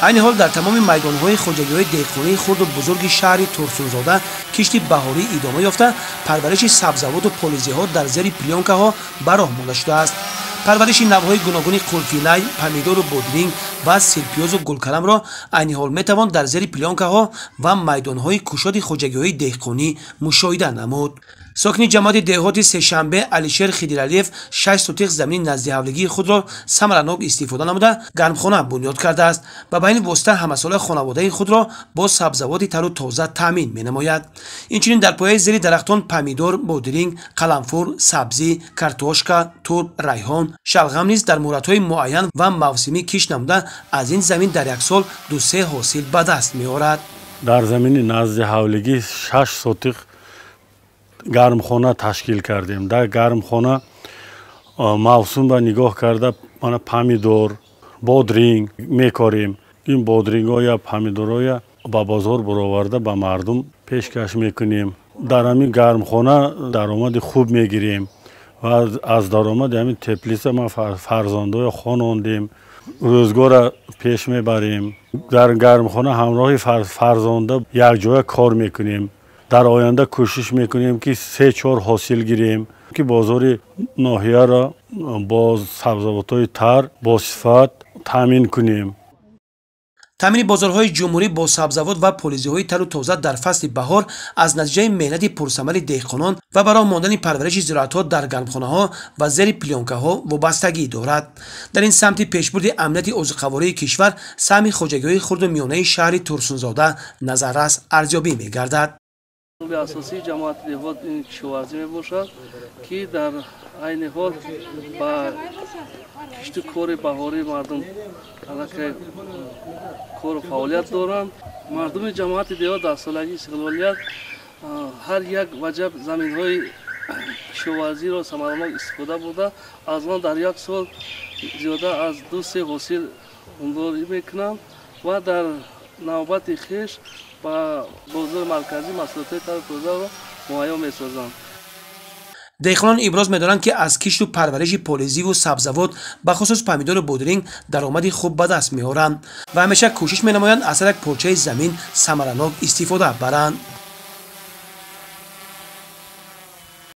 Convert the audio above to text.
عین حال در تمام میدان‌های خوجگی‌های دهقانی خرد و بزرگ شهر ترسونزاده کشت بهاری ادامه یافته پرورش سبزوات و پالوزی‌ها در زیر پلیونکاها به راه مانده شده است. پرورش نوهای گوناگون قرفیلای، پمیدور و بادرینگ و سیرپیوز و گلکلم را عین حال میتوان در زیر پلیونکاها و میدان‌های کشاد خوجگی‌های دهقانی مشاهده نمود. ساکنی جماعت دهات سهشنبه علیشیر خیدرعلیف 6 سوتیق زمین نزد حولگی خود را ثمرناک استفاده نموده گرمخانه بنیاد کرده است و به این واسطه همساله خانواده خود را با سبزوات تر و تازه تامین می‌نماید. اینچنین در پایه زیر درختان پمیدور، بادرینگ، قلمفور، سبزی، کارتوشکا، ترب، ریحان، شلغم نیز در مدت‌های معین و موسمی کشت نموده از این زمین در یک سال 2-3 حاصل به دست می‌آورد. در زمین نزد حولگی 6 سوتیق گرمخانه تشکیل کردیم. در گرمخانه موسم با نگاه کرده ما پمیدور، بادرینگ میکاریم. این بادرینگ ها یا پمیدور ها یا با بازار برآورده به مردم پیشکش میکنیم. در همین گرمخانه درآمد خوب میگیریم و از درآمد همین تپلیس ما فرزندای خانواندیم، روزگار پیش میبریم. در گرمخانه همراه فرزنده یک جای کار میکنیم. در آینده کوشش میکنیم که 3-4 حاصل گیریم که بازار ناحیه را با سبزوات‌های تر با صفت تامین کنیم. تامین بازارهای جمهوری با سبزوات و پالوزی‌های تر و تازه در فصل بهار از نتیجه مهنت پرثمر دهقانان و برای ماندن پرورش زراعت‌ها در گرمخانه‌ها و زیر پلیونکاها وابستگی دارد. در این سمت پیشبرد امنیت عضوقواره کشور سهم خوجگی‌های خرد و میانه شهر ترسونزاده نظررس ارزیابی می‌گردد. به اساسی جماعت دهات این کشاورزی میباشد که در عین حال با کشت و کار بهاری مردم علاقه کار و فعالیت دارند. مردم جماعت دهات در سالگی استقلالیت هر یک وجب زمین های کشاورزی را ثمرناک استفاده بوده از آن در یک سال زیاده از 2-3 حاصل انداری میکنند و در نوبت خویش با بازار مرکزی محصولات تر و تازه را مهیا می‌سازند. دهقانان ابراز می‌دارند که از کشت و پرورش پالوزی و سبزوات به خصوص پمیدور و بادرینگ درآمد خوب به دست می‌آورند و همیشه کوشش می‌نمایند از هر یک پارچه زمین ثمرناک استفاده برند.